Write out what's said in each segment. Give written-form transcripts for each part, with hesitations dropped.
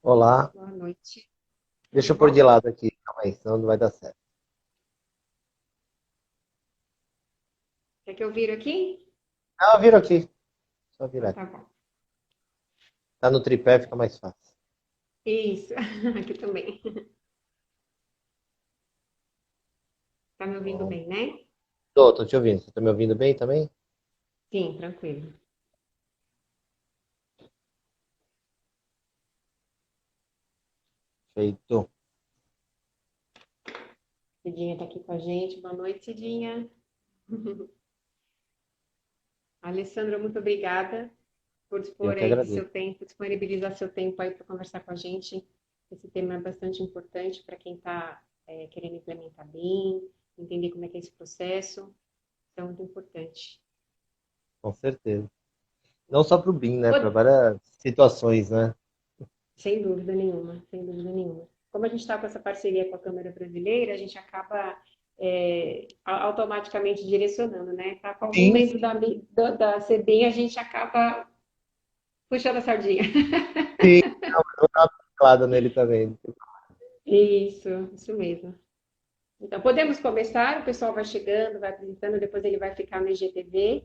Olá, Boa noite. deixa Tudo eu pôr de bom? lado aqui, calma aí, senão não vai dar certo. Quer que eu viro aqui? Ah, vira aqui, só virar Então aqui. tá bom. Tá no tripé, fica mais fácil. Isso, aqui também. Tá me ouvindo Bom, bem, né? tô te ouvindo, você tá me ouvindo bem também? Sim, tranquilo. Feito. Cidinha tá aqui com a gente. Boa noite, Cidinha. Alessandra, muito obrigada por Eu dispor que aí do agradeço. seu tempo, disponibilizar seu tempo aí para conversar com a gente. Esse tema é bastante importante para quem está querendo implementar bem, entender como é que é esse processo. Então, é muito importante. Com certeza. Não só pro BIM, né? Para Pô, várias situações, né? sem dúvida nenhuma, sem dúvida nenhuma. Como a gente está com essa parceria com a Câmara Brasileira, a gente acaba automaticamente direcionando, né? Tá com algum Sim, membro sim, da CBIM, a gente acaba puxando a sardinha. sim. Não, eu vou dar uma teclada nele também. Isso mesmo. Então, podemos começar, o pessoal vai chegando, vai apresentando, depois ele vai ficar no IGTV.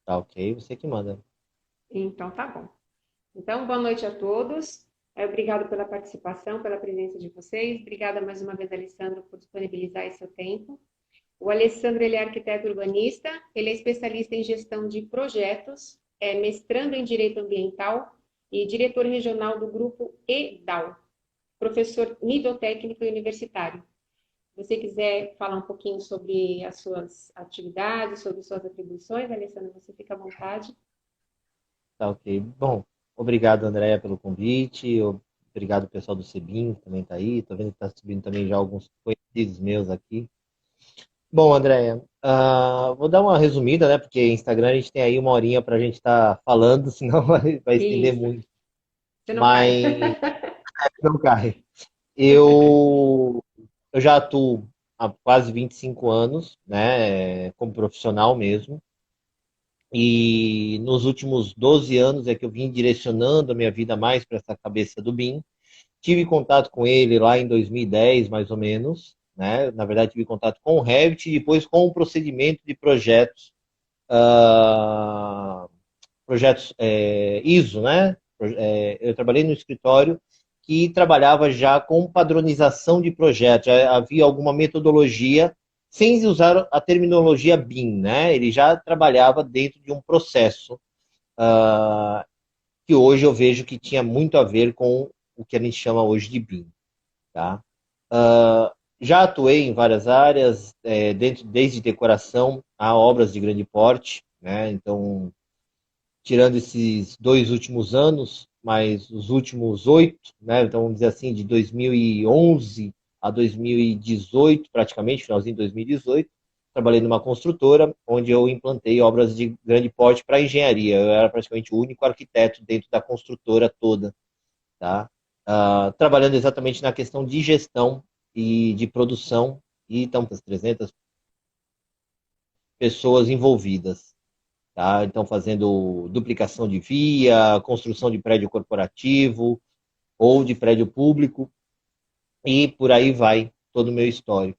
Tá ok, você que manda. Então, tá bom. Então, boa noite a todos. Obrigado pela participação, pela presença de vocês. Obrigada mais uma vez, Alessandro, por disponibilizar esse seu tempo. O Alessandro ele é arquiteto urbanista, ele é especialista em gestão de projetos, é mestrando em direito ambiental e diretor regional do grupo EDAL, professor nível técnico e universitário. Se você quiser falar um pouquinho sobre as suas atividades, sobre suas atribuições, Alessandro, você fica à vontade. Tá ok. Bom, obrigado, Andréia, pelo convite. Obrigado, pessoal do Sebim, que também tá aí. Tô vendo que tá subindo também já alguns conhecidos meus aqui. Bom, Andréia, vou dar uma resumida, né? Porque Instagram a gente tem aí uma horinha para a gente estar falando, senão vai estender Isso, muito. você não cai. Mas não cai. Eu, eu já atuo há quase 25 anos, né? Como profissional mesmo. E nos últimos 12 anos é que eu vim direcionando a minha vida mais para essa cabeça do BIM. Tive contato com ele lá em 2010, mais ou menos. Né? Na verdade, tive contato com o Revit e depois com o procedimento de projetos projetos ISO, né? Eu trabalhei no escritório que trabalhava já com padronização de projetos, já havia alguma metodologia sem usar a terminologia BIM, né? Ele já trabalhava dentro de um processo que hoje eu vejo que tinha muito a ver com o que a gente chama hoje de BIM, tá? Já atuei em várias áreas, desde decoração a obras de grande porte, né? Então, tirando esses 2 últimos anos, mas os últimos 8, né, então vamos dizer assim, de 2011 a 2018, praticamente, finalzinho de 2018, trabalhei numa construtora, onde eu implantei obras de grande porte para engenharia. Eu era praticamente o único arquiteto dentro da construtora toda, tá? Trabalhando exatamente na questão de gestão e de produção, e estamos com 300 pessoas envolvidas. Tá? Então, fazendo duplicação de via, construção de prédio corporativo ou de prédio público, e por aí vai todo o meu histórico.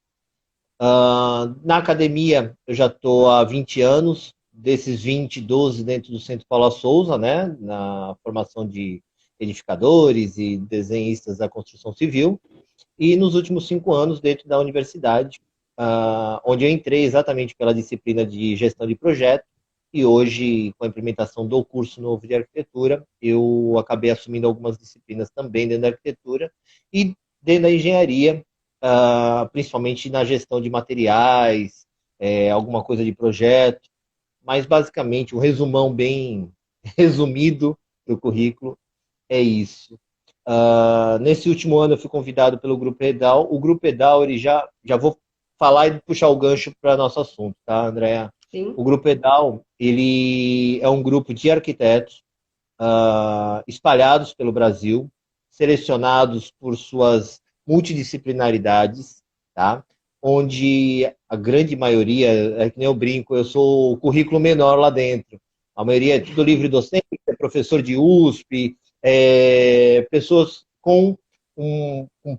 Na academia, eu já estou há 20 anos, desses 20, 12 dentro do Centro Paula Souza, né, na formação de edificadores e desenhistas da construção civil, e nos últimos 5 anos dentro da universidade, onde eu entrei exatamente pela disciplina de gestão de projeto, e hoje, com a implementação do curso novo de arquitetura, eu acabei assumindo algumas disciplinas também dentro da arquitetura e dentro da engenharia, principalmente na gestão de materiais, alguma coisa de projeto, mas basicamente um resumão bem resumido do currículo é isso. Nesse último ano eu fui convidado pelo Grupo Edal. O Grupo Edal, ele já vou falar e puxar o gancho para nosso assunto, tá, Andréa? O Sim, Grupo Edal, ele é um grupo de arquitetos espalhados pelo Brasil, selecionados por suas multidisciplinaridades, tá? Onde a grande maioria, é que nem eu brinco, eu sou o currículo menor lá dentro. A maioria é tudo livre docente, é professor de USP, pessoas com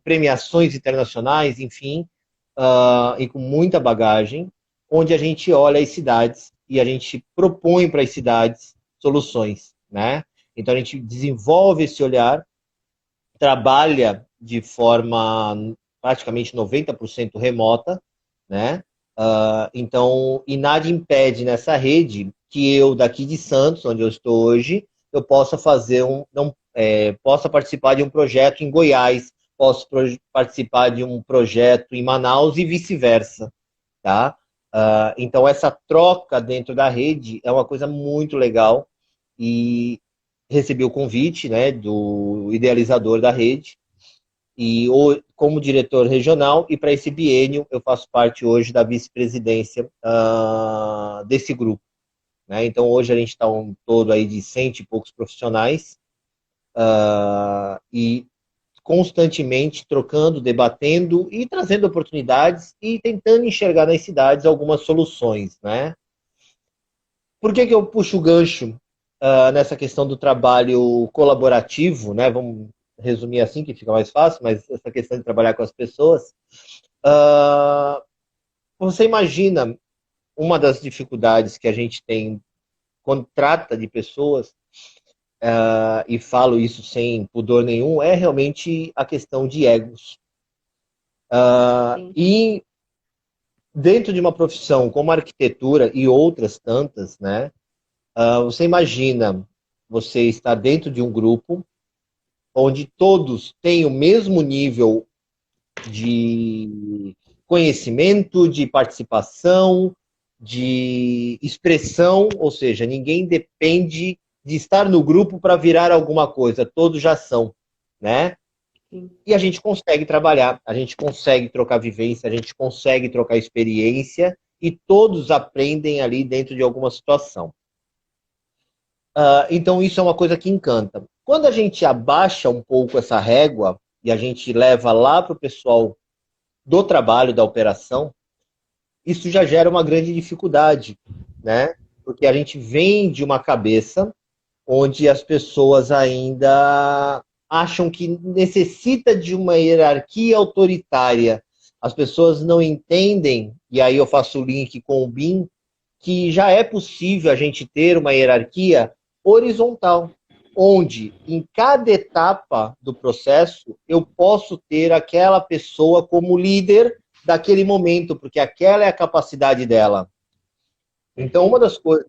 premiações internacionais, enfim, e com muita bagagem, onde a gente olha as cidades e a gente propõe para as cidades soluções, né? Então a gente desenvolve esse olhar, trabalha de forma praticamente 90% remota, né? Então, e nada impede nessa rede que eu, daqui de Santos, onde eu estou hoje, eu possa possa participar de um projeto em Goiás, posso participar de um projeto em Manaus e vice-versa, tá? Então, essa troca dentro da rede é uma coisa muito legal e recebi o convite, né, do idealizador da rede e como diretor regional, e para esse biênio eu faço parte hoje da vice-presidência desse grupo, né? Então hoje a gente está um todo aí de 100 e poucos profissionais e constantemente trocando, debatendo e trazendo oportunidades e tentando enxergar nas cidades algumas soluções, né? Por que eu puxo o gancho nessa questão do trabalho colaborativo, né? Vamos resumir assim, que fica mais fácil, mas essa questão de trabalhar com as pessoas. Você imagina uma das dificuldades que a gente tem quando trata de pessoas, e falo isso sem pudor nenhum, é realmente a questão de egos. E dentro de uma profissão como a arquitetura e outras tantas, né? Você imagina você estar dentro de um grupo onde todos têm o mesmo nível de conhecimento, de participação, de expressão, ou seja, ninguém depende de estar no grupo para virar alguma coisa, todos já são, né? Sim. E a gente consegue trabalhar, a gente consegue trocar vivência, a gente consegue trocar experiência e todos aprendem ali dentro de alguma situação. Então isso é uma coisa que encanta. Quando a gente abaixa um pouco essa régua e a gente leva lá para o pessoal do trabalho, da operação, isso já gera uma grande dificuldade, né? Porque a gente vem de uma cabeça onde as pessoas ainda acham que necessita de uma hierarquia autoritária. As pessoas não entendem, e aí eu faço o link com o BIM, que já é possível a gente ter uma hierarquia horizontal, onde em cada etapa do processo eu posso ter aquela pessoa como líder daquele momento, porque aquela é a capacidade dela. Então, uma das coisas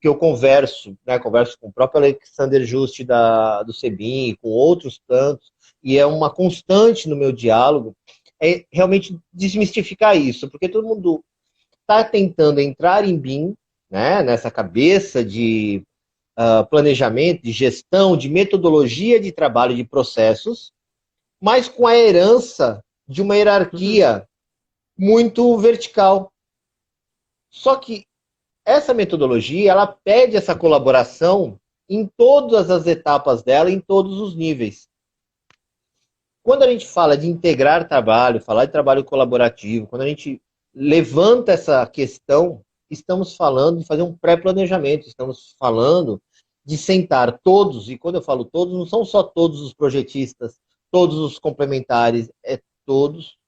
que eu converso, né, converso com o próprio Alexander Juste do CEBIM, com outros tantos, e é uma constante no meu diálogo, é realmente desmistificar isso, porque todo mundo está tentando entrar em BIM, né, nessa cabeça de planejamento, de gestão, de metodologia de trabalho, de processos, mas com a herança de uma hierarquia muito vertical. Só que essa metodologia, ela pede essa colaboração em todas as etapas dela, em todos os níveis. Quando a gente fala de integrar trabalho, falar de trabalho colaborativo, quando a gente levanta essa questão, estamos falando de fazer um pré-planejamento, estamos falando de sentar todos, e quando eu falo todos, não são só todos os projetistas, todos os complementares, é todos.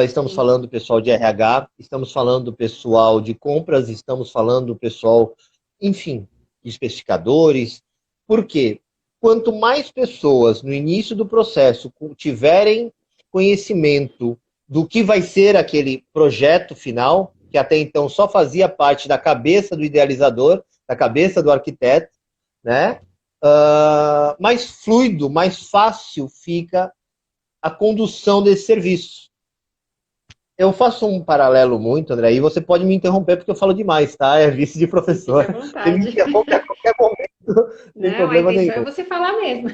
Estamos falando do pessoal de RH, estamos falando do pessoal de compras, estamos falando do pessoal, enfim, de especificadores. Por quê? Quanto mais pessoas no início do processo tiverem conhecimento do que vai ser aquele projeto final, que até então só fazia parte da cabeça do idealizador, da cabeça do arquiteto, né? Mais fluido, mais fácil fica a condução desse serviço. Eu faço um paralelo muito, André, e você pode me interromper porque eu falo demais, tá? É vice de professor. Fique à vontade. Você me interrompe a qualquer momento, sem problema nenhum. É você falar mesmo.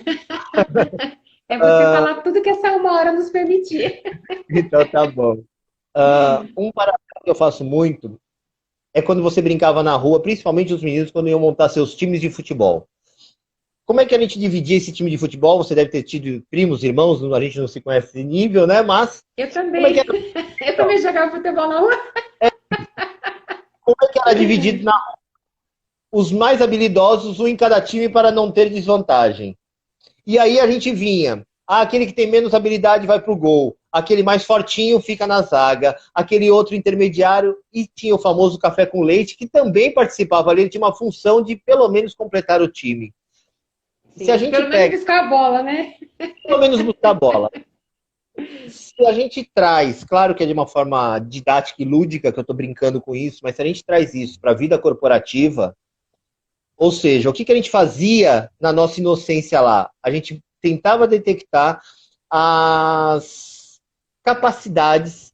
É você falar tudo que essa uma hora nos permitir. Então tá bom. Um paralelo que eu faço muito é quando você brincava na rua, principalmente os meninos, quando iam montar seus times de futebol. Como é que a gente dividia esse time de futebol? Você deve ter tido primos, irmãos, a gente não se conhece esse nível, né? Mas. Eu também. Eu também jogava futebol na rua. Como é que era dividido na rua? os mais habilidosos, um em cada time para não ter desvantagem. E aí a gente vinha, aquele que tem menos habilidade vai para o gol, aquele mais fortinho fica na zaga, aquele outro intermediário, e tinha o famoso café com leite, que também participava ali, ele tinha uma função de pelo menos completar o time. Se a Sim, gente pelo menos pega, buscar a bola, né? pelo menos buscar a bola, se a gente traz, claro que é de uma forma didática e lúdica, que eu estou brincando com isso, mas se a gente traz isso para a vida corporativa, ou seja, o que a gente fazia na nossa inocência lá? A gente tentava detectar as capacidades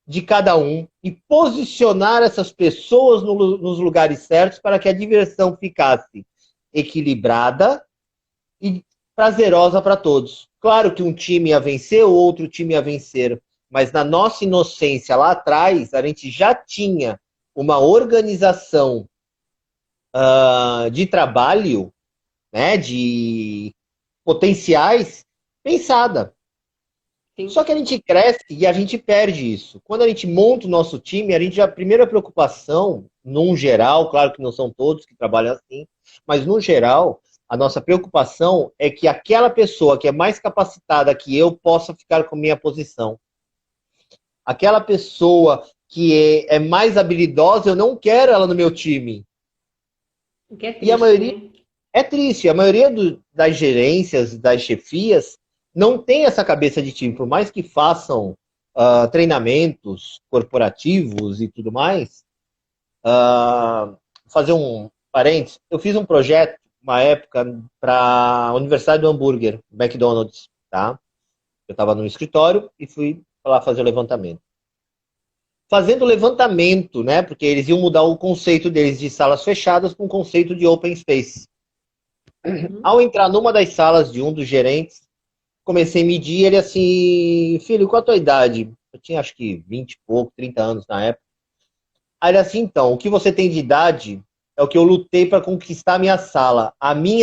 de cada um e posicionar essas pessoas nos lugares certos para que a diversão ficasse equilibrada e prazerosa para todos. Claro que um time ia vencer, o outro time ia vencer, mas na nossa inocência lá atrás, a gente já tinha uma organização de trabalho, né, de potenciais pensada. Sim. Só que a gente cresce e a gente perde isso. Quando a gente monta o nosso time, a primeira preocupação, num geral, claro que não são todos que trabalham assim, mas no geral, a nossa preocupação é que aquela pessoa que é mais capacitada que eu possa ficar com minha posição. Aquela pessoa que é mais habilidosa, eu não quero ela no meu time. O que é E a triste, maioria né? é triste. A maioria das gerências, das chefias, não tem essa cabeça de time. Por mais que façam treinamentos corporativos e tudo mais, fazer um parênteses, eu fiz um projeto, uma época, para a Universidade do Hambúrguer, McDonald's, tá? Eu estava no escritório e fui lá fazer o levantamento. Fazendo o levantamento, né? Porque eles iam mudar o conceito deles de salas fechadas para um conceito de open space. Uhum. Ao entrar numa das salas de um dos gerentes, comecei a medir ele assim, filho, qual a tua idade? Eu tinha acho que 20 e pouco, 30 anos na época. Aí ele assim, então, o que você tem de idade é o que eu lutei para conquistar a minha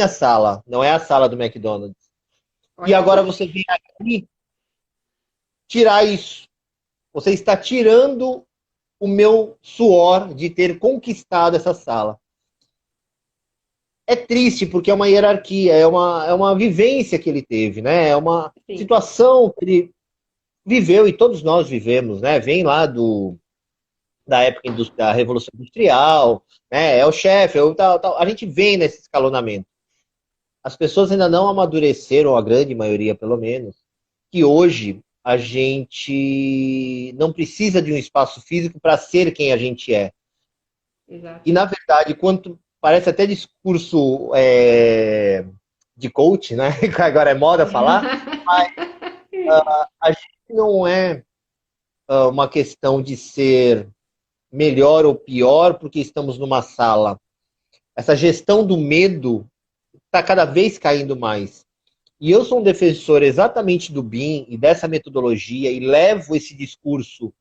sala, não é a sala do McDonald's. E Olha agora só. você vem aqui tirar isso. Você está tirando o meu suor de ter conquistado essa sala. É triste, porque é uma hierarquia, é uma vivência que ele teve, né? É uma Sim. situação que ele viveu e todos nós vivemos, né? Vem lá da época da Revolução Industrial, né? É o chefe, tal, tal. A gente vem nesse escalonamento. As pessoas ainda não amadureceram, a grande maioria pelo menos, que hoje a gente não precisa de um espaço físico para ser quem a gente é. Exato. E, na verdade, quanto parece até discurso de coach, né? Que agora é moda falar, a gente não é uma questão de ser melhor ou pior porque estamos numa sala. Essa gestão do medo está cada vez caindo mais. E eu sou um defensor exatamente do BIM e dessa metodologia e levo esse discurso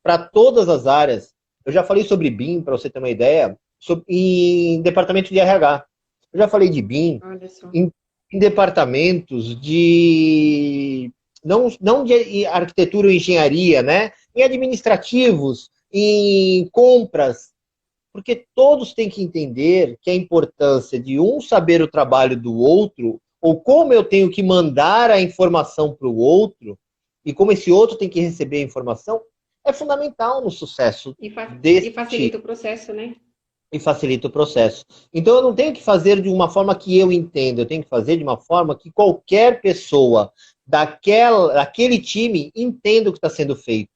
para todas as áreas. Eu já falei sobre BIM, para você ter uma ideia, em departamento de RH. Eu já falei de BIM Olha só. em departamentos de não de arquitetura ou engenharia, né? Em administrativos, em compras, porque todos têm que entender que a importância de um saber o trabalho do outro, ou como eu tenho que mandar a informação para o outro, e como esse outro tem que receber a informação, é fundamental no sucesso E deste facilita o processo, né? e facilita o processo. Então eu não tenho que fazer de uma forma que eu entenda, eu tenho que fazer de uma forma que qualquer pessoa daquele time entenda o que está sendo feito,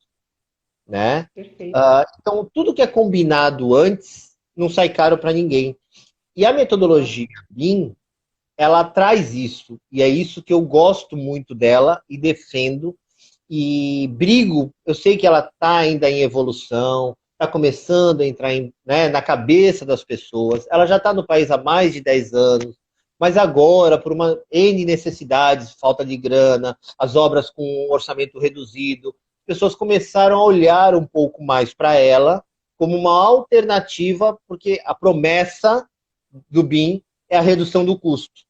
né? Perfeito. Então tudo que é combinado antes não sai caro para ninguém. E a Exato. metodologia BIM, ela traz isso, e é isso que eu gosto muito dela e defendo e brigo. Eu sei que ela está ainda em evolução, está começando a entrar na cabeça das pessoas. Ela já está no país há mais de 10 anos, mas agora, por uma N necessidades, falta de grana, as obras com um orçamento reduzido, as pessoas começaram a olhar um pouco mais para ela como uma alternativa, porque a promessa do BIM é a redução do custo.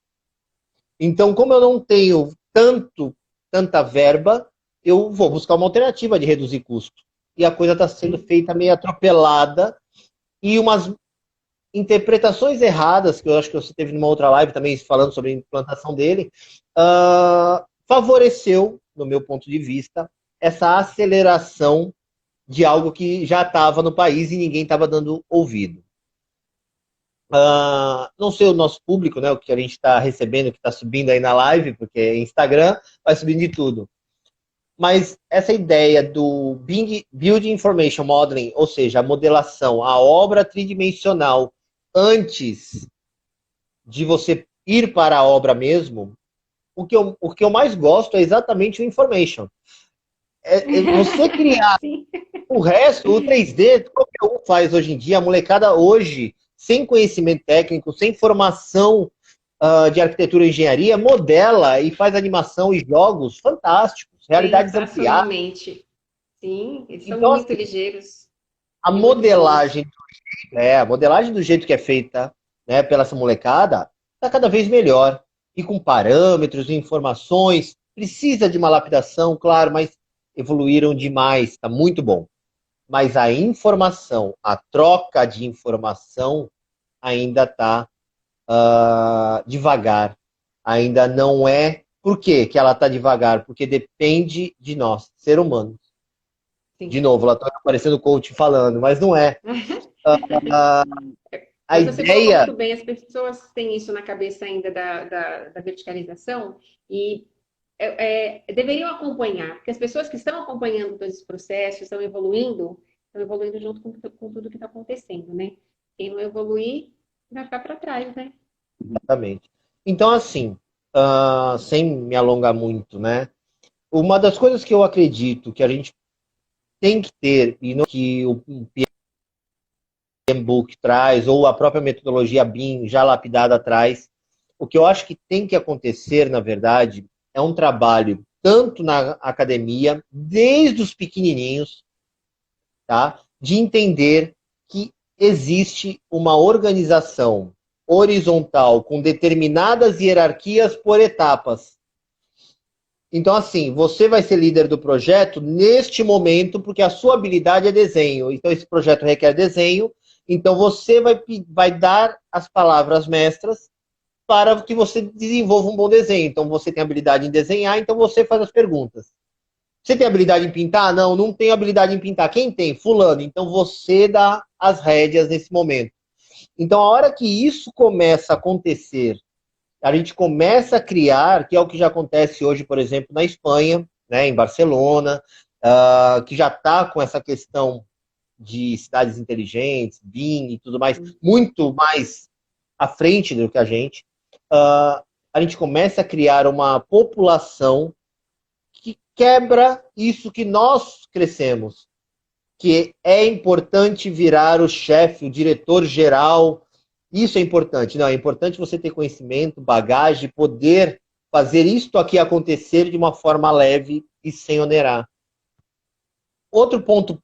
Então, como eu não tenho tanta verba, eu vou buscar uma alternativa de reduzir custo. E a coisa está sendo Sim. feita meio atropelada e umas interpretações erradas, que eu acho que você teve numa outra live também falando sobre a implantação dele, favoreceu, no meu ponto de vista, essa aceleração de algo que já estava no país e ninguém estava dando ouvido. Não sei o nosso público, né, o que a gente está recebendo, que está subindo aí na live, porque é Instagram, vai subindo de tudo. Mas essa ideia do Building Information Modeling, ou seja, a modelação, a obra tridimensional, antes de você ir para a obra mesmo, o que eu mais gosto é exatamente o information. É você criar o resto, o 3D, qualquer um faz hoje em dia, a molecada hoje, sem conhecimento técnico, sem formação de arquitetura e engenharia, modela e faz animação e jogos fantásticos, realidades ampliadas. Sim, eles são Então, muito assim, ligeiros a e muito bons. modelagem, a modelagem do jeito que é feita, né, pela essa molecada, está cada vez melhor. E com parâmetros, informações, precisa de uma lapidação, claro, mas evoluíram demais, está muito bom. Mas a informação, a troca de informação ainda está devagar. Ainda não é. Por quê que ela está devagar? Porque depende de nós, ser humanos. Sim. De novo, ela está parecendo o coach falando, mas não é. A Mas você colocou ideia. muito bem, as pessoas têm isso na cabeça ainda da verticalização e deveriam acompanhar, porque as pessoas que estão acompanhando todos esses processos, estão evoluindo junto com tudo que está acontecendo, né? Quem não evoluir vai ficar para trás, né? Exatamente. Então, assim, sem me alongar muito, né? Uma das coisas que eu acredito que a gente tem que ter, e não que o PMBOK traz, ou a própria metodologia BIM já lapidada traz, o que eu acho que tem que acontecer, na verdade, é um trabalho tanto na academia, desde os pequenininhos, tá? De entender que existe uma organização horizontal com determinadas hierarquias por etapas. Então, assim, você vai ser líder do projeto neste momento, porque a sua habilidade é desenho. Então, esse projeto requer desenho. Então, você vai dar as palavras mestras para que você desenvolva um bom desenho. Então, você tem habilidade em desenhar, então você faz as perguntas. Você tem habilidade em pintar? Não, não tenho habilidade em pintar. Quem tem? Fulano. Então, você dá as rédeas nesse momento. Então, a hora que isso começa a acontecer, a gente começa a criar, que é o que já acontece hoje, por exemplo, na Espanha, né, em Barcelona, que já está com essa questão de cidades inteligentes, BIM e tudo mais, muito mais à frente do que a gente começa a criar uma população que quebra isso que nós crescemos, que é importante virar o chefe, o diretor geral. Isso é importante. Não, é importante você ter conhecimento, bagagem, poder fazer isto aqui acontecer de uma forma leve e sem onerar. Outro ponto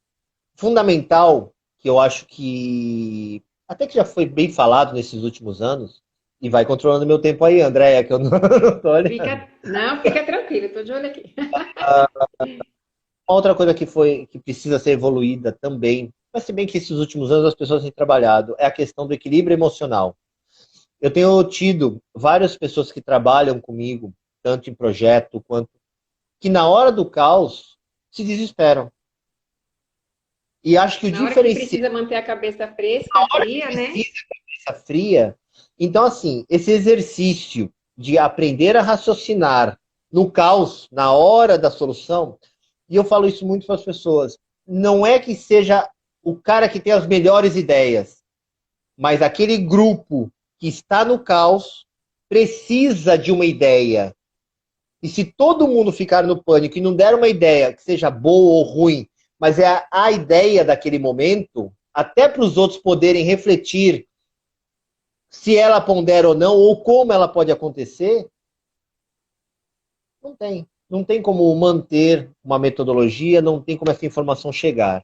fundamental, que eu acho que até que já foi bem falado nesses últimos anos, e vai controlando meu tempo aí, Andréia, que eu não tô olhando. Fica tranquilo, estou de olho aqui. Uma outra coisa que precisa ser evoluída também, mas se bem que esses últimos anos as pessoas têm trabalhado, é a questão do equilíbrio emocional. Eu tenho tido várias pessoas que trabalham comigo, tanto em projeto quanto que na hora do caos se desesperam. E acho que o Na hora que diferencial precisa manter a cabeça fresca, fria, né? precisa de cabeça fria. Então, assim, esse exercício de aprender a raciocinar no caos, na hora da solução, e eu falo isso muito para as pessoas, não é que seja o cara que tem as melhores ideias, mas aquele grupo que está no caos precisa de uma ideia. E se todo mundo ficar no pânico e não der uma ideia que seja boa ou ruim, mas é a ideia daquele momento, até para os outros poderem refletir se ela pondera ou não, ou como ela pode acontecer, não tem. Não tem como manter uma metodologia, não tem como essa informação chegar.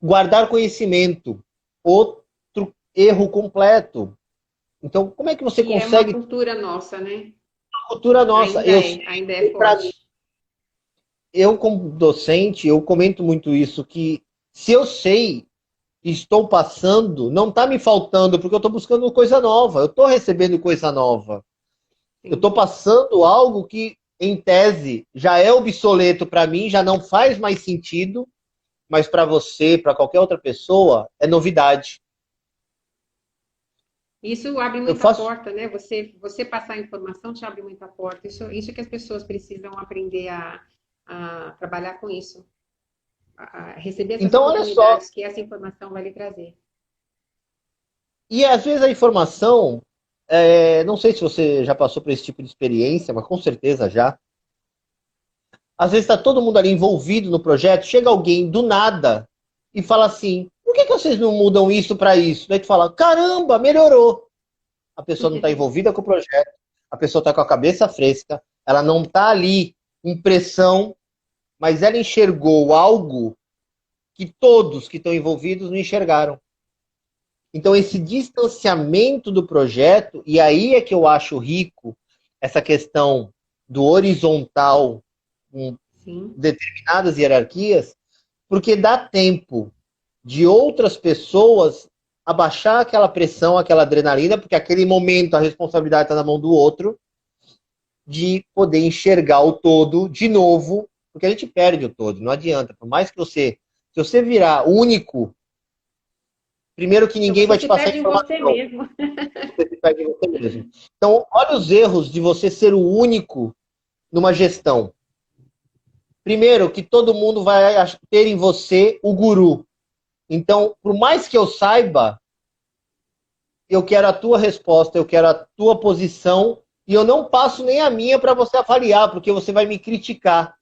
Guardar conhecimento, outro erro completo. Então, como é que você E é uma consegue cultura nossa, né? cultura nossa? Ainda é forte. Eu como docente, eu comento muito isso, que se eu sei estou passando não está me faltando, porque eu estou buscando coisa nova, eu estou recebendo coisa nova. Eu estou passando algo que, em tese, já é obsoleto para mim, já não faz mais sentido, mas para você, para qualquer outra pessoa, é novidade. Isso abre Eu muita faço. porta, né? Você passar a informação te abre muita porta. Isso que as pessoas precisam aprender a trabalhar com isso, a receber essas Então, olha só. oportunidades que essa informação vai lhe trazer. E às vezes a informação, não sei se você já passou por esse tipo de experiência, mas com certeza já. Às vezes está todo mundo ali envolvido no projeto, chega alguém do nada e fala assim: por que vocês não mudam isso para isso? Daí tu fala: caramba, melhorou. A pessoa não está envolvida com o projeto, a pessoa está com a cabeça fresca, ela não está ali em pressão, mas ela enxergou algo que todos que estão envolvidos não enxergaram. Então, esse distanciamento do projeto, e aí é que eu acho rico essa questão do horizontal com Sim. determinadas hierarquias, porque dá tempo de outras pessoas abaixar aquela pressão, aquela adrenalina, porque aquele momento a responsabilidade está na mão do outro, de poder enxergar o todo de novo, porque a gente perde o todo, não adianta. Por mais que se você virar único, primeiro que Então ninguém você vai te se passar perde em você informação, mesmo. você se perde em você mesmo. Então, olha os erros de você ser o único numa gestão. Primeiro, que todo mundo vai ter em você o guru. Então, por mais que eu saiba, eu quero a tua resposta, eu quero a tua posição, e eu não passo nem a minha para você avaliar, porque você vai me criticar.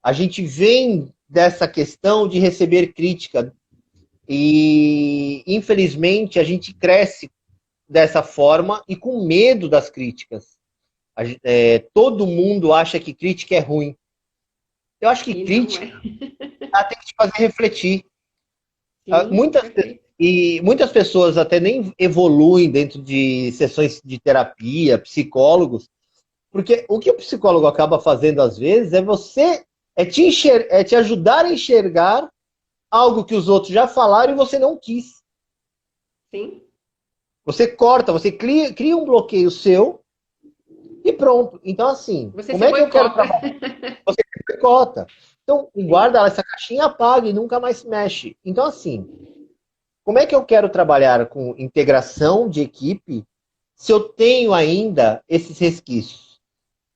A gente vem dessa questão de receber crítica, e infelizmente a gente cresce dessa forma e com medo das críticas. Todo mundo acha que crítica é ruim. Eu acho que E não crítica é. ela tem que te fazer refletir. Sim, Muitas, perfeito. e muitas pessoas até nem evoluem dentro de sessões de terapia, psicólogos, porque o que o psicólogo acaba fazendo às vezes é te ajudar a enxergar algo que os outros já falaram e você não quis. Sim. Você corta, você cria um bloqueio seu e pronto. Então, assim, Você como se é que eu quero boicota. trabalhar? Você picota. Então, Sim. guarda essa caixinha, apaga e nunca mais se mexe. Então, assim, como é que eu quero trabalhar com integração de equipe se eu tenho ainda esses resquícios?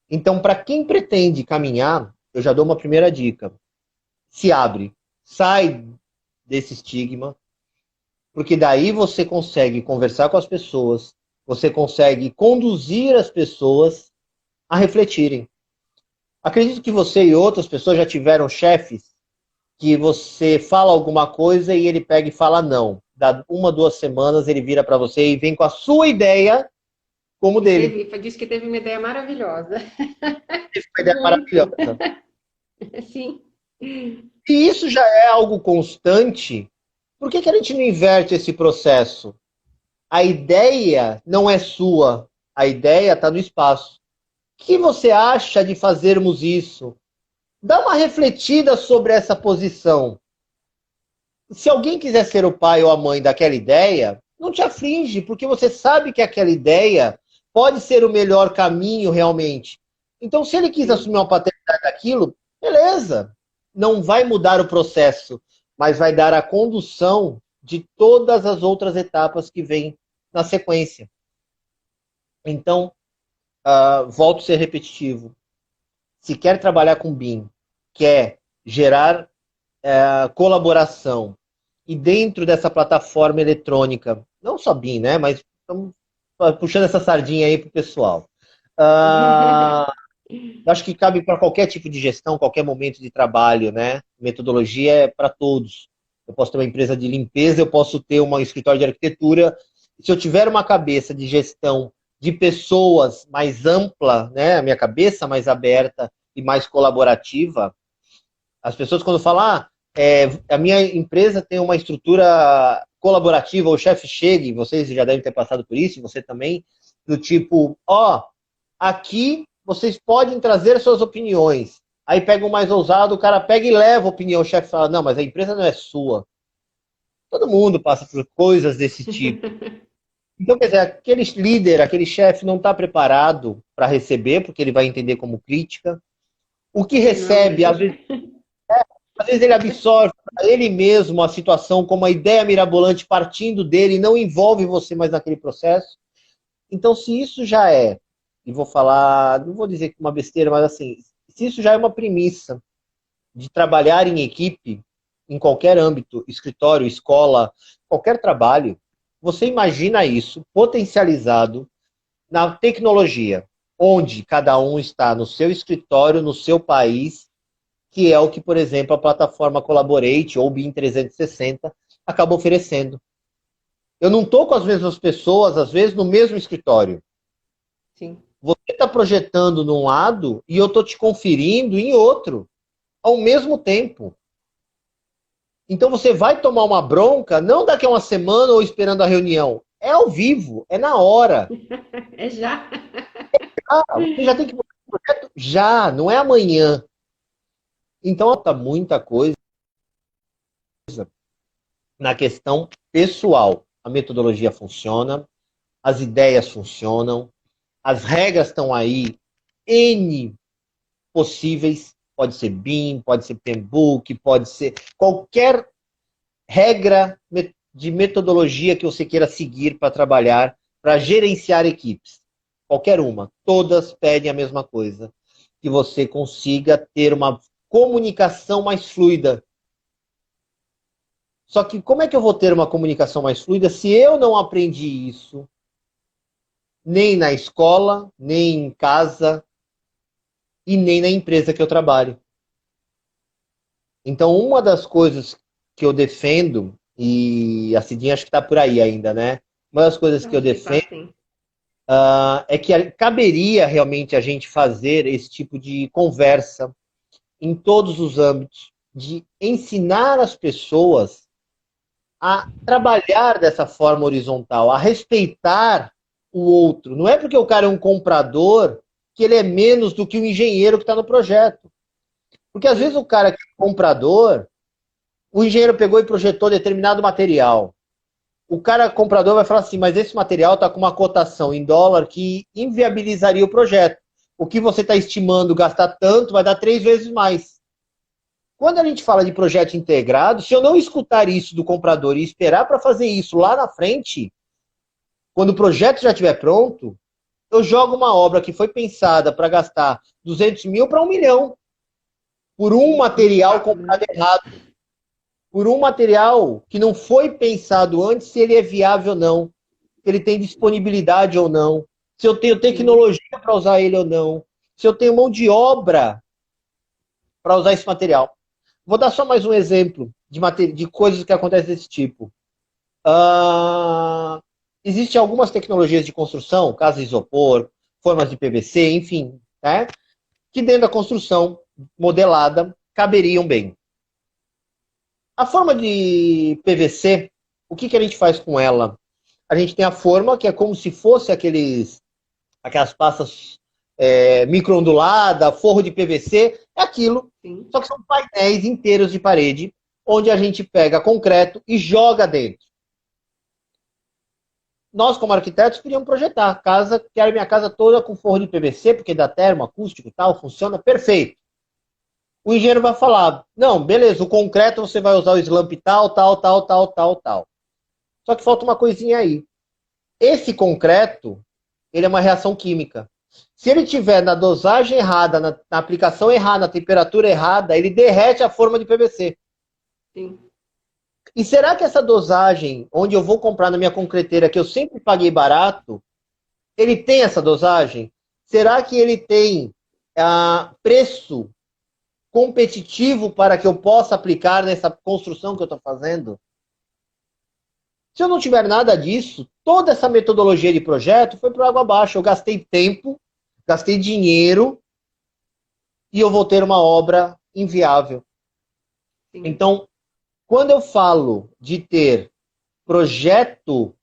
Então, para quem pretende caminhar, eu já dou uma primeira dica. Se abre, sai desse estigma, porque daí você consegue conversar com as pessoas, você consegue conduzir as pessoas a refletirem. Acredito que você e outras pessoas já tiveram chefes que você fala alguma coisa e ele pega e fala não. Dá 1, 2 semanas, ele vira para você e vem com a sua ideia como dele. Disse que teve uma ideia maravilhosa. Isso é uma ideia Muito. maravilhosa. Sim. Se isso já é algo constante, por que a gente não inverte esse processo? A ideia não é sua, a ideia está no espaço. O que você acha de fazermos isso? Dá uma refletida sobre essa posição. Se alguém quiser ser o pai ou a mãe daquela ideia, não te aflige, porque você sabe que aquela ideia pode ser o melhor caminho realmente. Então, se ele quis Sim. assumir uma paternidade daquilo, beleza. Não vai mudar o processo, mas vai dar a condução de todas as outras etapas que vêm na sequência. Então, volto a ser repetitivo. Se quer trabalhar com BIM, quer gerar colaboração, e dentro dessa plataforma eletrônica, não só BIM, né? Mas estamos puxando essa sardinha aí pro pessoal. Ah, acho que cabe para qualquer tipo de gestão, qualquer momento de trabalho, né? Metodologia é para todos. Eu posso ter uma empresa de limpeza, eu posso ter um escritório de arquitetura. Se eu tiver uma cabeça de gestão de pessoas mais ampla, né? A minha cabeça mais aberta e mais colaborativa, as pessoas quando falam, a minha empresa tem uma estrutura colaborativa, o chefe chega, e vocês já devem ter passado por isso, você também, do tipo, aqui vocês podem trazer suas opiniões. Aí pega o mais ousado, o cara pega e leva a opinião, o chefe fala, não, mas a empresa não é sua. Todo mundo passa por coisas desse tipo. Então, quer dizer, aquele líder, aquele chefe não está preparado para receber, porque ele vai entender como crítica. O que Ele não é um recebe, líder. às vezes ele absorve para ele mesmo a situação como uma ideia mirabolante partindo dele e não envolve você mais naquele processo. Então, se isso já é, e vou falar, não vou dizer que uma besteira, mas assim, se isso já é uma premissa de trabalhar em equipe, em qualquer âmbito, escritório, escola, qualquer trabalho, você imagina isso potencializado na tecnologia, onde cada um está no seu escritório, no seu país, que é o que, por exemplo, a plataforma Collaborate ou BIM 360 acaba oferecendo. Eu não estou com as mesmas pessoas, às vezes, no mesmo escritório. Sim. Você está projetando num lado e eu estou te conferindo em outro, ao mesmo tempo. Então você vai tomar uma bronca, não daqui a uma semana ou esperando a reunião. É ao vivo, é na hora. É já. Você já tem que mudar o projeto já, não é amanhã. Então, falta muita coisa na questão pessoal. A metodologia funciona, as ideias funcionam, as regras estão aí, N possíveis, pode ser BIM, pode ser PMBOK, pode ser qualquer regra de metodologia que você queira seguir para trabalhar, para gerenciar equipes. Qualquer uma. Todas pedem a mesma coisa. Que você consiga ter uma comunicação mais fluida. Só que como é que eu vou ter uma comunicação mais fluida se eu não aprendi isso nem na escola, nem em casa e nem na empresa que eu trabalho? Então, uma das coisas que eu defendo, e a Cidinha acho que está por aí ainda, né? Uma das coisas que eu Acho que tá defendo sim. é que caberia realmente a gente fazer esse tipo de conversa em todos os âmbitos, de ensinar as pessoas a trabalhar dessa forma horizontal, a respeitar o outro. Não é porque o cara é um comprador que ele é menos do que o engenheiro que está no projeto. Porque às vezes o cara que é comprador, o engenheiro pegou e projetou determinado material. O cara comprador vai falar assim, mas esse material está com uma cotação em dólar que inviabilizaria o projeto. O que você está estimando gastar tanto vai dar 3 vezes mais. Quando a gente fala de projeto integrado, se eu não escutar isso do comprador e esperar para fazer isso lá na frente, quando o projeto já estiver pronto, eu jogo uma obra que foi pensada para gastar 200 mil para 1 milhão, por um Muito material rápido, né? comprado errado, por um material que não foi pensado antes se ele é viável ou não, se ele tem disponibilidade ou não, se eu tenho Sim. tecnologia para usar ele ou não, se eu tenho mão de obra para usar esse material. Vou dar só mais um exemplo de coisas que acontecem desse tipo. Uh, Existem algumas tecnologias de construção, casas de isopor, formas de PVC, enfim, né, que dentro da construção modelada caberiam bem. A forma de PVC, o que a gente faz com ela? A gente tem a forma, que é como se fosse aquelas pastas microonduladas, forro de PVC, é aquilo. Sim. Só que são painéis inteiros de parede, onde a gente pega concreto e joga dentro. Nós, como arquitetos, queríamos projetar a casa, quero minha casa toda com forro de PVC, porque dá termo, acústico e tal, funciona perfeito. O engenheiro vai falar, não, beleza, o concreto você vai usar o slump tal, tal, tal, tal, tal, tal. Só que falta uma coisinha aí. Esse concreto, ele é uma reação química. Se ele tiver na dosagem errada, na aplicação errada, na temperatura errada, ele derrete a forma de PVC. Sim. E será que essa dosagem, onde eu vou comprar na minha concreteira, que eu sempre paguei barato, ele tem essa dosagem? Será que ele tem preço competitivo para que eu possa aplicar nessa construção que eu estou fazendo? Se eu não tiver nada disso, toda essa metodologia de projeto foi por água abaixo. Eu gastei tempo, gastei dinheiro e eu vou ter uma obra inviável. Sim. Então, quando eu falo de ter projeto,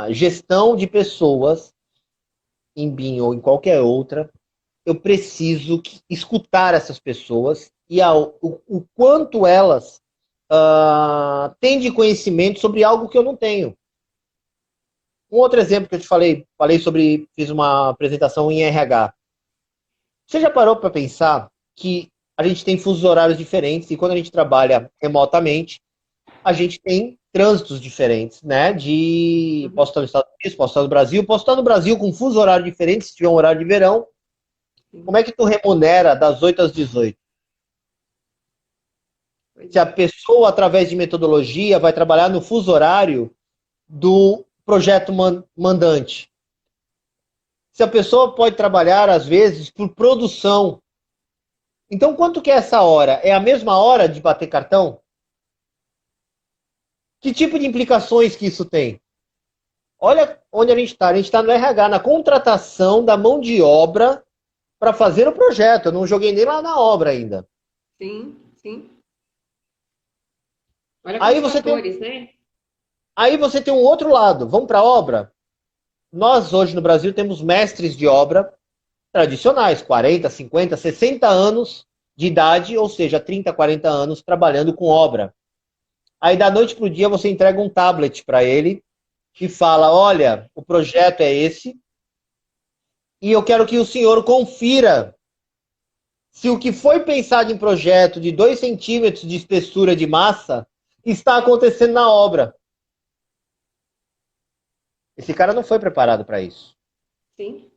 gestão de pessoas, em BIM ou em qualquer outra, eu preciso escutar essas pessoas e o quanto elas tem de conhecimento sobre algo que eu não tenho. Um outro exemplo que eu te falei sobre, fiz uma apresentação em RH. Você já parou para pensar que a gente tem fusos horários diferentes e quando a gente trabalha remotamente, a gente tem trânsitos diferentes, né? Posso estar nos Estados Unidos, posso estar no Brasil, posso estar no Brasil com fuso horário diferente, se tiver um horário de verão. Como é que tu remunera das 8 às 18? Se a pessoa, através de metodologia, vai trabalhar no fuso horário do projeto mandante. Se a pessoa pode trabalhar, às vezes, por produção. Então, quanto que é essa hora? É a mesma hora de bater cartão? Que tipo de implicações que isso tem? Olha onde a gente está. A gente está no RH, na contratação da mão de obra para fazer o projeto. Eu não joguei nem lá na obra ainda. Sim, sim. Olha quantos fatores, né? Aí você tem um outro lado. Vamos para a obra? Nós, hoje no Brasil, temos mestres de obra tradicionais, 40, 50, 60 anos de idade, ou seja, 30, 40 anos trabalhando com obra. Aí, da noite para o dia, você entrega um tablet para ele e fala, olha, o projeto é esse e eu quero que o senhor confira se o que foi pensado em projeto de 2 centímetros de espessura de massa está acontecendo na obra. Esse cara não foi preparado para isso. Sim.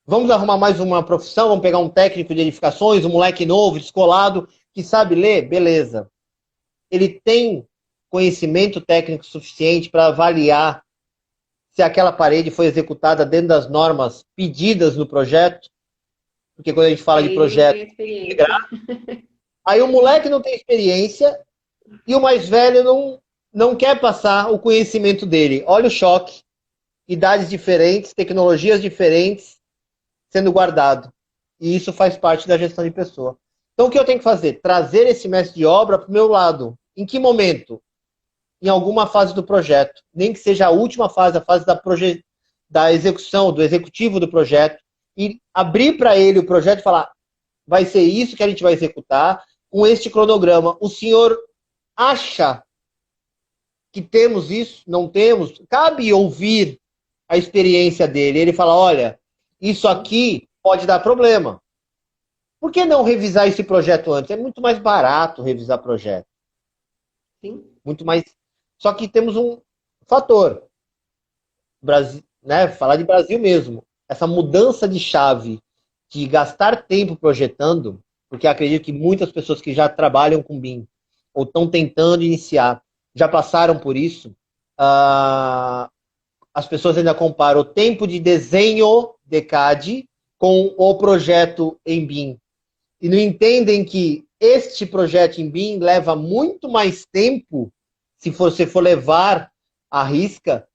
Vamos arrumar mais uma profissão, vamos pegar um técnico de edificações, um moleque novo, descolado, que sabe ler? Beleza. Ele tem conhecimento técnico suficiente para avaliar se aquela parede foi executada dentro das normas pedidas no projeto? Porque quando a gente fala de projeto, aí o moleque não tem experiência e o mais velho não quer passar o conhecimento dele. Olha o choque. Idades diferentes, tecnologias diferentes sendo guardado. E isso faz parte da gestão de pessoa. Então, o que eu tenho que fazer? Trazer esse mestre de obra para o meu lado. Em que momento? Em alguma fase do projeto. Nem que seja a última fase, a fase da execução, do executivo do projeto. E abrir para ele o projeto e falar, vai ser isso que a gente vai executar, com este cronograma. O senhor acha que temos isso? Não temos? Cabe ouvir a experiência dele. Ele fala, olha, isso aqui pode dar problema. Por que não revisar esse projeto antes? É muito mais barato revisar projeto. Sim. Muito mais. Só que temos um fator. Brasil, né? Falar de Brasil mesmo. Essa mudança de chave de gastar tempo projetando, porque acredito que muitas pessoas que já trabalham com BIM ou estão tentando iniciar já passaram por isso. As pessoas ainda comparam o tempo de desenho de CAD com o projeto em BIM. E não entendem que este projeto em BIM leva muito mais tempo, se você for levar à risca,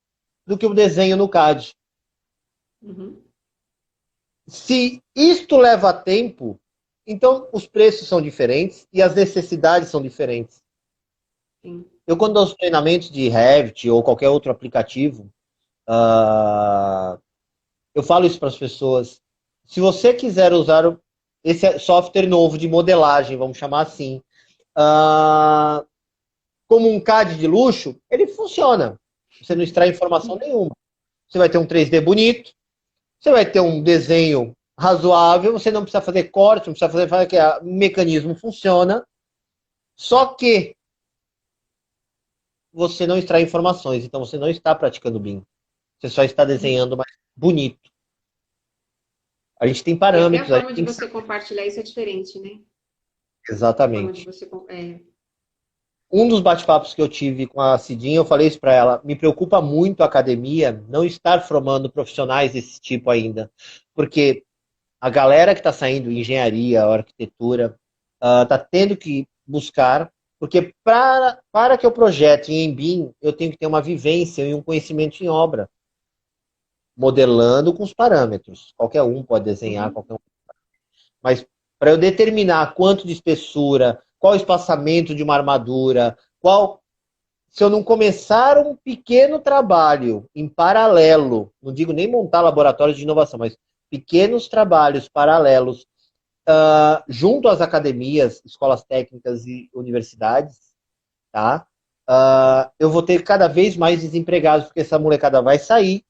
do que o desenho no CAD. Uhum. Se isto leva tempo, então os preços são diferentes e as necessidades são diferentes. Sim. Eu, quando dou os treinamentos de Revit ou qualquer outro aplicativo, eu falo isso para as pessoas. Se você quiser usar esse software novo de modelagem, vamos chamar assim, como um CAD de luxo, ele funciona. Você não extrai informação nenhuma. Você vai ter um 3D bonito, você vai ter um desenho razoável, você não precisa fazer corte, não precisa fazer que o mecanismo funciona, só que você não extrai informações, então você não está praticando BIM. Você só está desenhando mais bonito. A gente tem parâmetros. E até a forma de você compartilhar isso é diferente, né? Exatamente. Um dos bate-papos que eu tive com a Cidinha, eu falei isso para ela, me preocupa muito a academia não estar formando profissionais desse tipo ainda. Porque a galera que está saindo, engenharia, arquitetura, está tendo que buscar, porque para que eu projete em BIM, eu tenho que ter uma vivência e um conhecimento em obra. Modelando com os parâmetros. Qualquer um pode desenhar, qualquer um. Mas para eu determinar quanto de espessura, qual o espaçamento de uma armadura, se eu não começar um pequeno trabalho em paralelo, não digo nem montar laboratórios de inovação, mas pequenos trabalhos paralelos junto às academias, escolas técnicas e universidades, tá? Eu vou ter cada vez mais desempregados, porque essa molecada vai sair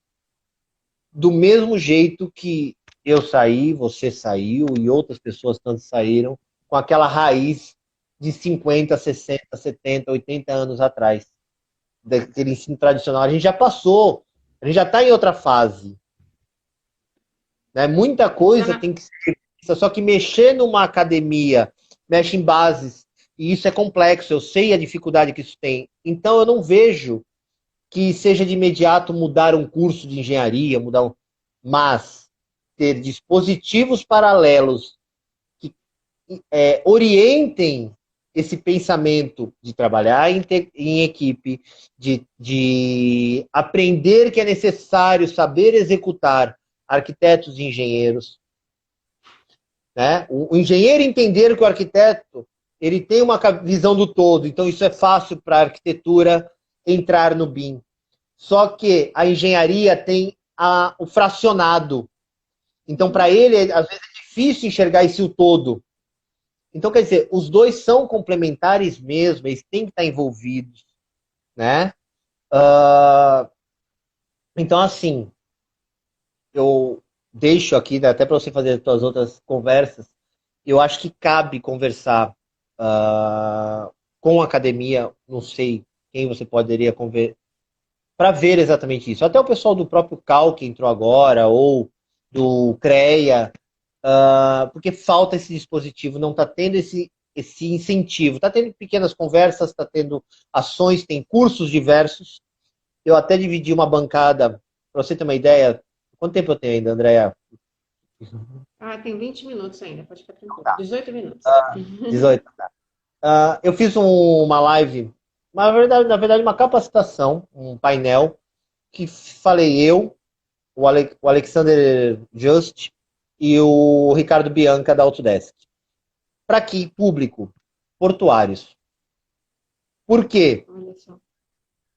do mesmo jeito que eu saí, você saiu e outras pessoas tanto saíram, com aquela raiz de 50, 60, 70, 80 anos atrás, daquele ensino tradicional. A gente já passou, a gente já está em outra fase. Né? Muita coisa tem que ser vista, só que mexer numa academia, mexe em bases, e isso é complexo, eu sei a dificuldade que isso tem. Então eu não vejo que seja de imediato mudar um curso de engenharia, mas ter dispositivos paralelos que orientem esse pensamento de trabalhar em equipe, de aprender que é necessário saber executar arquitetos e engenheiros. Né? O engenheiro entender que o arquiteto ele tem uma visão do todo, então isso é fácil para a arquitetura entrar no BIM. Só que a engenharia tem o fracionado. Então, para ele, às vezes é difícil enxergar esse o todo. Então, quer dizer, os dois são complementares mesmo, eles têm que estar envolvidos. Né? Então, assim, eu deixo aqui, né, até para você fazer as suas outras conversas, eu acho que cabe conversar com a academia, não sei quem você poderia conversar, para ver exatamente isso. Até o pessoal do próprio CAL que entrou agora, ou do CREA, porque falta esse dispositivo, não está tendo esse incentivo. Está tendo pequenas conversas, está tendo ações, tem cursos diversos. Eu até dividi uma bancada, para você ter uma ideia. Quanto tempo eu tenho ainda, Andréa? Tem 20 minutos ainda, pode ficar tranquilo. 18 minutos. 18. Eu fiz uma live, na verdade, uma capacitação, um painel, que falei eu, o Alexander Just e o Ricardo Bianca da Autodesk. Para que público? Portuários. Por quê? Olha só.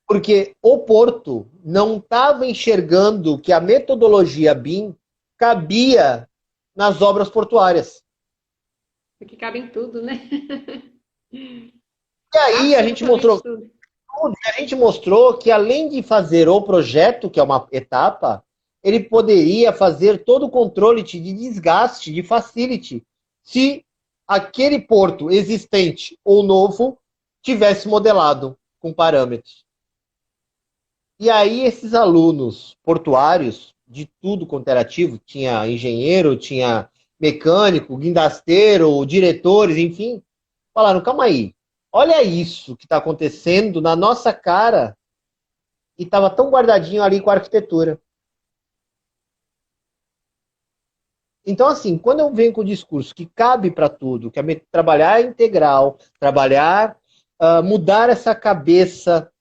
Porque o Porto não estava enxergando que a metodologia BIM cabia nas obras portuárias. Porque cabe em tudo, né? E aí a gente mostrou tudo. A gente mostrou que além de fazer o projeto, que é uma etapa, ele poderia fazer todo o controle de desgaste, de facility, se aquele porto existente ou novo tivesse modelado com parâmetros. E aí esses alunos portuários, de tudo quanto era ativo, tinha engenheiro, tinha mecânico, guindasteiro, diretores, enfim, falaram, calma aí, olha isso que está acontecendo na nossa cara e estava tão guardadinho ali com a arquitetura. Então, assim, quando eu venho com o discurso que cabe para tudo, que é trabalhar integral, mudar essa cabeça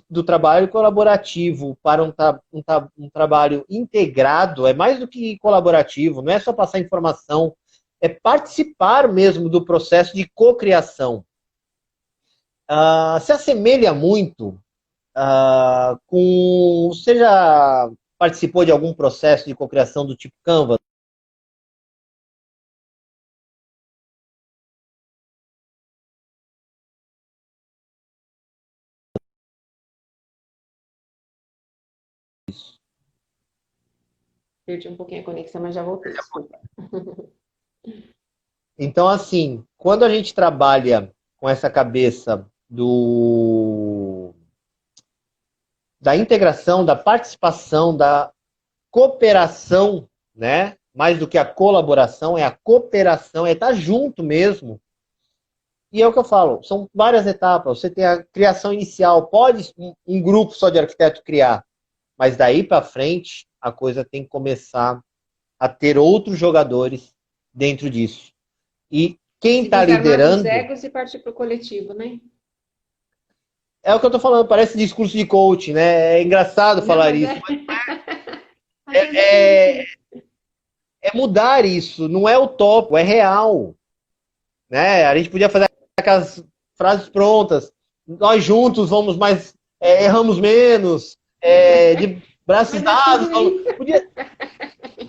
do trabalho colaborativo para um trabalho integrado, é mais do que colaborativo, não é só passar informação, é participar mesmo do processo de cocriação. Se assemelha muito com... Você já participou de algum processo de cocriação do tipo Canvas? Perdi um pouquinho a conexão, mas já voltei, desculpa. Então, assim, quando a gente trabalha com essa cabeça da integração, da participação, da cooperação, né? Mais do que a colaboração, é a cooperação, é estar junto mesmo. E é o que eu falo, são várias etapas. Você tem a criação inicial, pode um grupo só de arquiteto criar, mas daí para frente a coisa tem que começar a ter outros jogadores dentro disso. E quem está liderando... os egos e partir para o coletivo, né? É o que eu estou falando, parece discurso de coaching, né? É engraçado falar isso. É mudar isso, não é utópico, é real. Né? A gente podia fazer aquelas frases prontas, nós juntos vamos mais, erramos menos, de braços dados.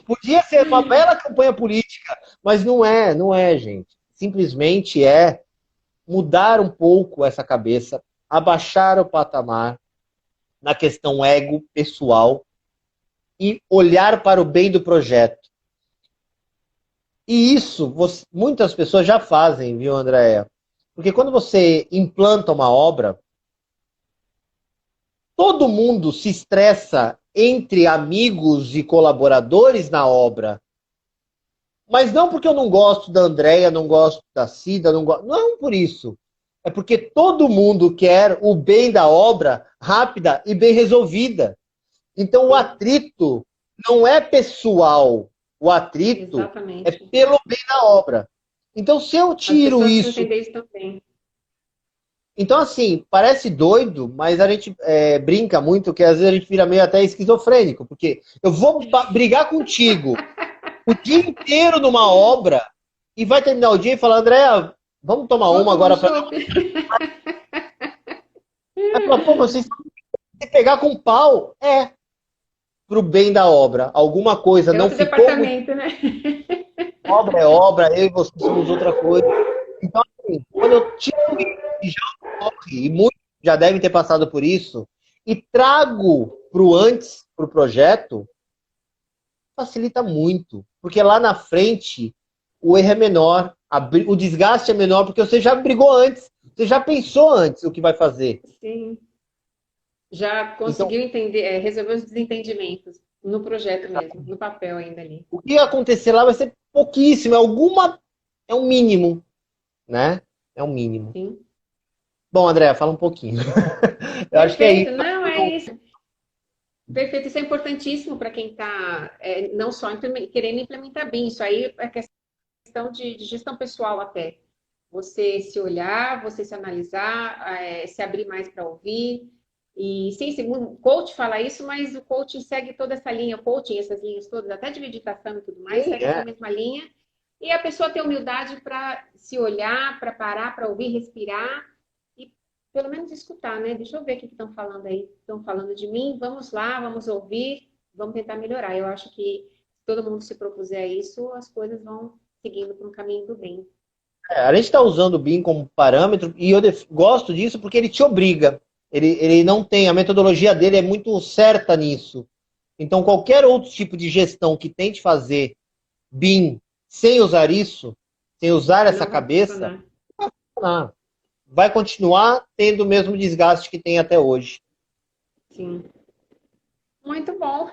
Podia ser uma bela campanha política, mas não é, gente. Simplesmente é mudar um pouco essa cabeça, abaixar o patamar na questão ego pessoal e olhar para o bem do projeto. E isso muitas pessoas já fazem, viu, Andréia? Porque quando você implanta uma obra, todo mundo se estressa entre amigos e colaboradores na obra. Mas não porque eu não gosto da Andréia, não gosto da Cida, não por isso. É porque todo mundo quer o bem da obra rápida e bem resolvida. Então o atrito não é pessoal, o atrito é Exatamente. pelo bem da obra. Então se eu As tiro pessoas precisam isso. entender isso também. Então, assim, parece doido, mas a gente brinca muito que às vezes a gente vira meio até esquizofrênico, porque eu vou brigar contigo o dia inteiro numa obra e vai terminar o dia e falar, Andréa, vamos tomar Vamos uma tomar um agora para. chopp? Vai falar, pô, vocês se pegar com pau pro bem da obra. Alguma coisa É não outro ficou muito. departamento, né? Obra é obra, eu e você somos outra coisa. Então, assim, quando eu tiro isso, que já ocorre, e muitos já devem ter passado por isso, e trago pro antes, pro projeto, facilita muito. Porque lá na frente, o erro é menor, o desgaste é menor, porque você já brigou antes, você já pensou antes o que vai fazer. Sim. Já Então, conseguiu entender, resolver os desentendimentos no projeto mesmo, no papel ainda ali. o que acontecer lá vai ser pouquíssimo, é um mínimo, né? É um mínimo. Sim. Bom, André, fala um pouquinho. Eu acho que é isso. Perfeito, não é isso. Perfeito, isso é importantíssimo para quem está não só querendo implementar BIM, isso aí é questão de gestão pessoal até. Você se olhar, você se analisar, se abrir mais para ouvir. E sim, segundo o coach fala isso, mas o coaching segue toda essa linha, o coaching, essas linhas todas, até de meditação e tudo mais, Sim, segue essa mesma linha. E a pessoa ter humildade para se olhar, para parar, para ouvir, respirar e pelo menos escutar, né? Deixa eu ver o que estão falando aí. Estão falando de mim, vamos lá, vamos ouvir, vamos tentar melhorar. Eu acho que se todo mundo se propuser isso, as coisas vão seguindo para um caminho do bem. a gente está usando o BIM como parâmetro e eu gosto disso porque ele te obriga. Ele não tem, a metodologia dele é muito certa nisso. Então, qualquer outro tipo de gestão que tente fazer BIM sem usar isso, sem usar essa Não vai cabeça, funcionar. não, vai continuar tendo o mesmo desgaste que tem até hoje. Sim. Muito bom.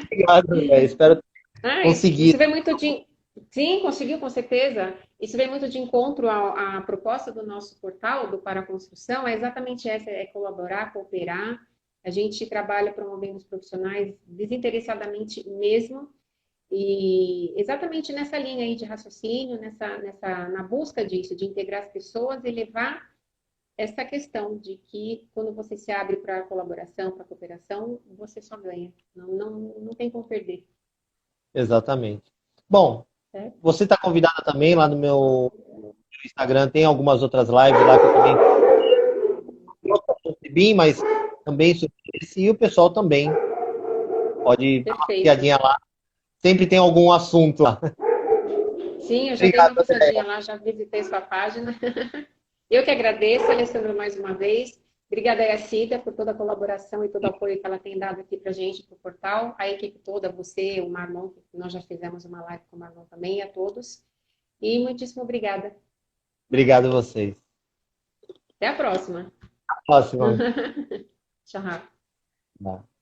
Obrigado, espero Ah, isso conseguir. vem muito de. Sim, conseguiu, com certeza. Isso vem muito de encontro à proposta do nosso portal, do Para a Construção, é exatamente essa, é colaborar, cooperar. A gente trabalha promovendo os profissionais desinteressadamente mesmo, e exatamente nessa linha aí de raciocínio, na busca disso, de integrar as pessoas e levar essa questão de que quando você se abre para a colaboração, para a cooperação, você só ganha. Não tem como perder. Exatamente. Bom, Certo? você está convidada também lá no meu Instagram, tem algumas outras lives lá que eu também sobre BIM, mas também sobre esse, e o pessoal também pode dar uma Perfeito. piadinha lá. Sempre tem algum assunto lá. Sim, eu já dei uma Obrigado, passadinha André. lá, já visitei sua página. Eu que agradeço, Alessandro, mais uma vez. Obrigada aí a Cida por toda a colaboração e todo o apoio que ela tem dado aqui para a gente, para o portal. A equipe toda, você, o Marlon, nós já fizemos uma live com o Marlon também, a todos. E muitíssimo obrigada. Obrigado a vocês. Até a próxima. Próxima. Tchau. Tá.